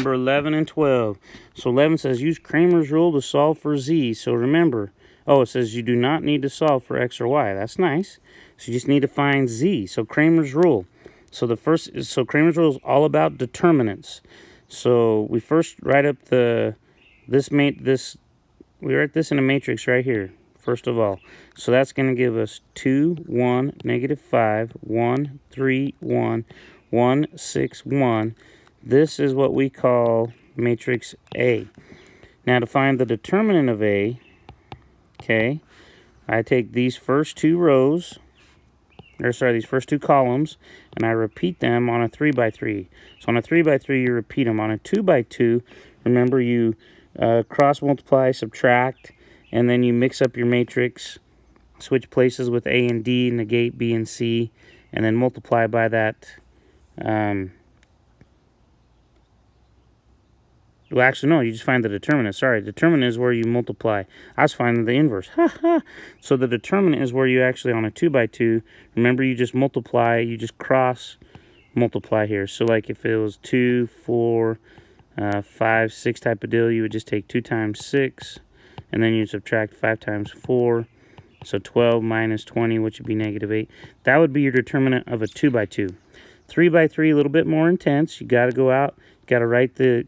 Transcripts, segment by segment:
number 11 and 12. So 11 says use Cramer's rule to solve for z. So remember, it says you do not need to solve for x or y. That's nice. So you just need to find z. So Cramer's rule. So Cramer's rule is all about determinants. So we first write up we write this in a matrix right here, first of all. So that's going to give us 2, 1, negative 5, 1, 3, 1, 1, 6, 1. This is what we call matrix A. Now to find the determinant of A, okay, I take these first two rows, these first two columns, and I repeat them on a 3 by 3. So on a 3 by 3, you repeat them. On a 2 by 2, remember you cross multiply, subtract, and then you mix up your matrix, switch places with A and D, negate B and C, and then multiply by that. Well, actually, no, you just find the determinant. Sorry, determinant is where you multiply. I was finding the inverse. So the determinant is where you actually, on a 2 by 2, remember you just multiply, you just cross multiply here. So like if it was 2, 4, 5, 6 type of deal, you would just take 2 times 6, and then you subtract 5 times 4. So 12 minus 20, which would be negative 8. That would be your determinant of a 2 by 2. 3 by 3, a little bit more intense. You got to go out, got to write the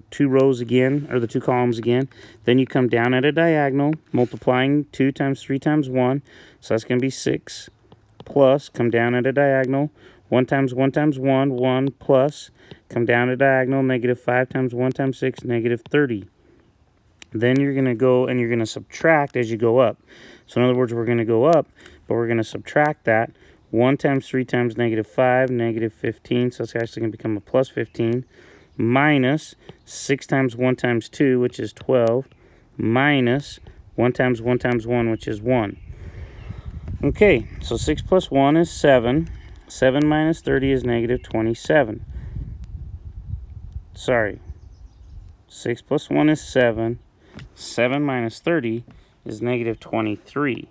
two rows again, or the two columns again. Then you come down at a diagonal, multiplying 2 times 3 times 1. So that's going to be 6, plus, come down at a diagonal, 1 times 1 times 1, 1, plus, come down at a diagonal, negative 5 times 1 times 6, negative 30. Then you're going to go and you're going to subtract as you go up. So in other words, we're going to go up, but we're going to subtract that. 1 times 3 times negative 5, negative 15. So it's actually going to become a plus 15. Minus 6 times 1 times 2, which is 12. Minus 1 times 1 times 1, which is 1. Okay, so 6 plus 1 is 7. 7 minus 30 is negative 27. Sorry. 6 plus 1 is 7. 7 minus 30 is negative 23.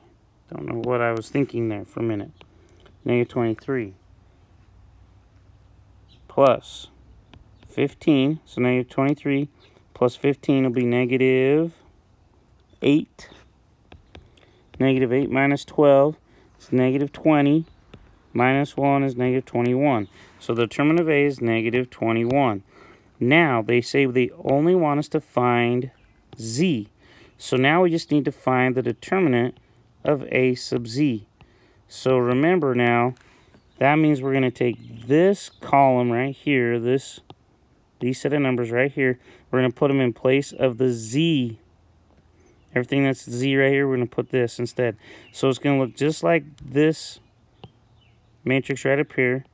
Don't know what I was thinking there for a minute. Negative 23. Plus 15. So negative 23 plus 15 will be negative 8. Negative 8 minus 12 is negative 20. Minus 1 is negative 21. So the determinant of A is negative 21. Now, they say they only want us to find Z. So now we just need to find the determinant of A sub Z. So remember now, that means we're going to take this column right here, these set of numbers right here, we're going to put them in place of the Z. Everything that's Z right here, we're going to put this instead. So it's going to look just like this matrix right up here.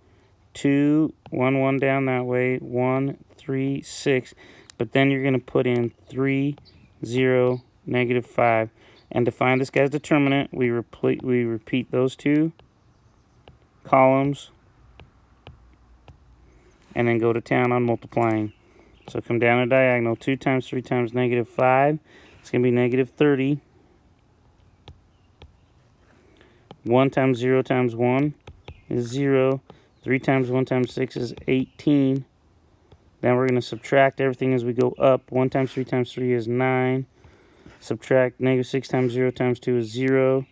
2, 1, 1 down that way, 1, 3, 6. But then you're going to put in 3, 0, negative 5. And to find this guy's determinant, we repeat those two columns. And then go to town on multiplying. So come down a diagonal. 2 times 3 times negative 5. It's going to be negative 30. 1 times 0 times 1 is 0. 3 times 1 times 6 is 18. Then we're going to subtract everything as we go up. 1 times 3 times 3 is 9. Subtract negative 6 times 0 times 2 is 0.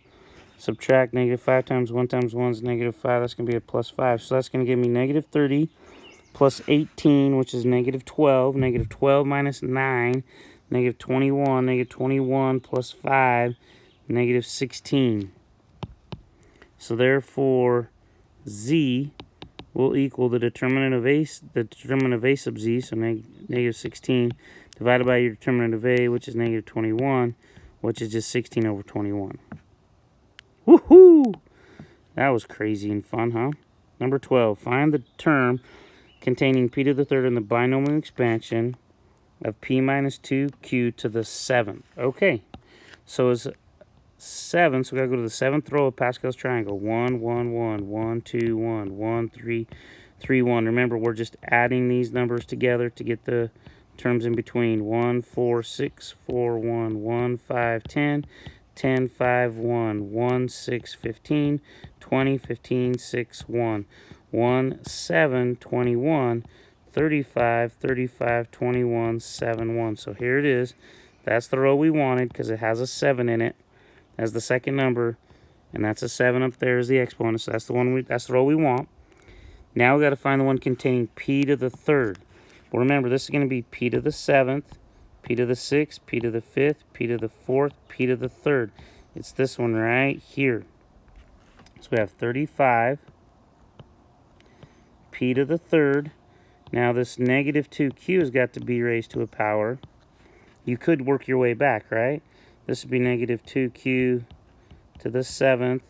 Subtract negative 5 times 1 times 1 is negative 5. That's going to be a plus 5. So that's going to give me negative 30 plus 18, which is negative 12. Negative 12 minus 9, negative 21. Negative 21 plus 5, negative 16. So therefore, Z will equal the determinant of A sub Z, so negative 16, divided by your determinant of A, which is negative 21, which is just 16 over 21. Woohoo! That was crazy and fun, huh? Number 12, find the term containing p to the third in the binomial expansion of p minus 2q to the 7th. Okay, so it's 7, so we got to go to the 7th row of Pascal's triangle. 1, 1, 1, 1, 2, 1, 1, 3, 3, 1. Remember, we're just adding these numbers together to get the terms in between. 1, 4, 6, 4, 1, 1, 5, 10, 10, 5, 1, 1, 6, 15, 20, 15, 6, 1, 1, 7, 21, 35, 35, 21, 7, 1. So here it is. That's the row we wanted because it has a 7 in it as the second number, and that's a 7 up there as the exponent. So that's the row we want. Now we got to find the one containing p to the third. Well, remember, this is going to be p to the 7th, p to the 6th, p to the 5th, p to the 4th, p to the 3rd. It's this one right here. So we have 35, p to the 3rd. Now this negative 2q has got to be raised to a power. You could work your way back, right? This would be negative 2q to the 7th,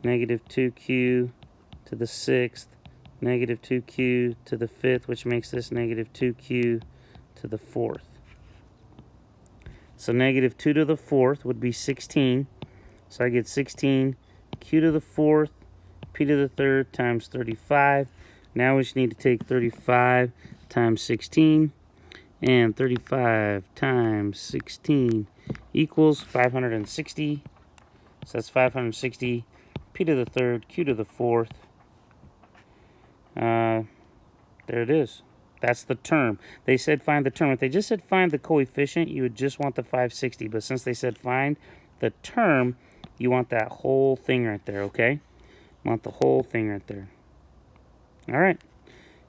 negative 2q to the 6th, negative 2q to the 5th, which makes this negative 2q to the 4th. So negative 2 to the 4th would be 16. So I get 16 q to the 4th, p to the 3rd times 35. Now we just need to take 35 times 16, and 35 times 16 equals 560. So that's 560 p to the 3rd, q to the 4th. There it is. That's the term. They said find the term. If they just said find the coefficient, you would just want the 560. But since they said find the term, you want that whole thing right there, okay? You want the whole thing right there. All right,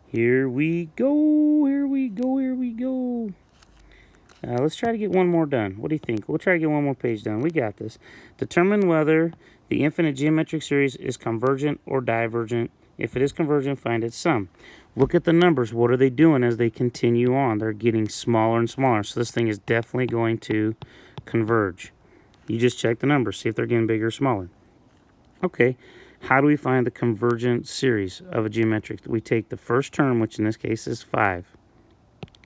here we go, here we go, here we go. Let's try to get one more done. What do you think? We'll try to get one more page done. We got this. Determine whether the infinite geometric series is convergent or divergent. If it is convergent, find its sum. Look at the numbers. What are they doing as they continue on? They're getting smaller and smaller. So this thing is definitely going to converge. You just check the numbers, see if they're getting bigger or smaller. Okay. How do we find the convergent series of a geometric? We take the first term, which in this case is 5.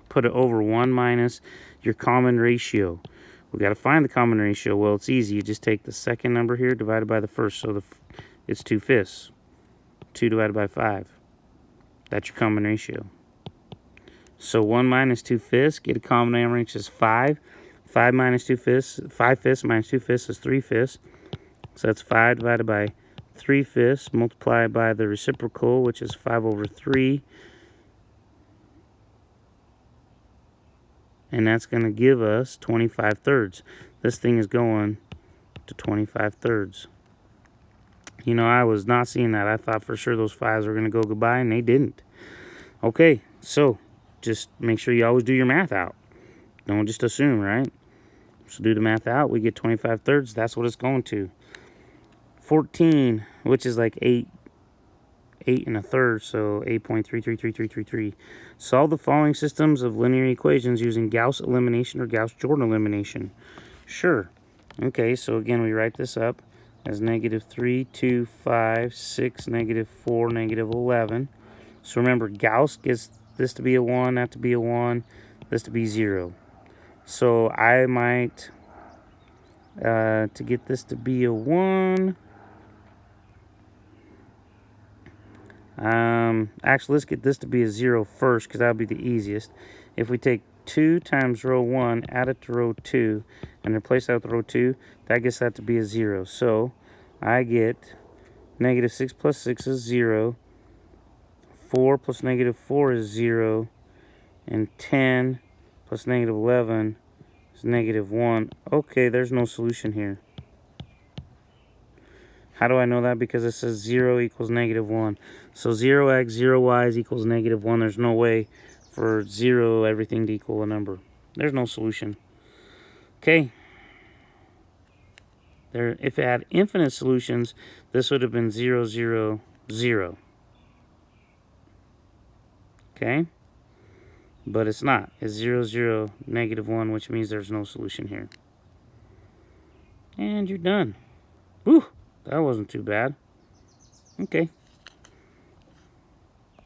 Put it over 1 minus your common ratio. We got to find the common ratio. Well, it's easy. You just take the second number here divided by the first. So it's 2/5. 2 divided by 5. That's your common ratio. So 1 minus 2/5, get a common number, which is 5. 5 minus 2/5, 5/5 minus 2/5 is 3/5. So that's 5 divided by 3/5 multiplied by the reciprocal, which is 5 over 3. And that's going to give us 25/3. This thing is going to 25/3. You know, I was not seeing that. I thought for sure those 5s were going to go goodbye, and they didn't. Okay, so just make sure you always do your math out. Don't just assume, right? So do the math out. We get 25/3. That's what it's going to. 14, which is like 8 1/3, so 8.333333. Solve the following systems of linear equations using Gauss elimination or Gauss-Jordan elimination. Sure. Okay, so again, we write this up as negative 3, 2, 5, 6, negative 4, negative 11. So remember, Gauss gets this to be a 1, that to be a 1, this to be 0. So I might, to get this to be a 1, actually, let's get this to be a 0 first, because that would be the easiest. If we take 2 times row 1, add it to row 2, and replace that with row 2, that gets that to be a 0. So I get negative 6 plus 6 is 0, 4 plus negative 4 is 0, and 10 plus negative 11 is negative 1. Okay, there's no solution here. How do I know that? Because it says 0 equals negative 1. So 0x, 0y is equals negative 1. There's no way for 0 everything to equal a number. There's no solution. Okay. If it had infinite solutions, this would have been 0, 0, 0. Okay? But it's not. It's 0, 0, negative 1, which means there's no solution here. And you're done. Whew! That wasn't too bad. Okay.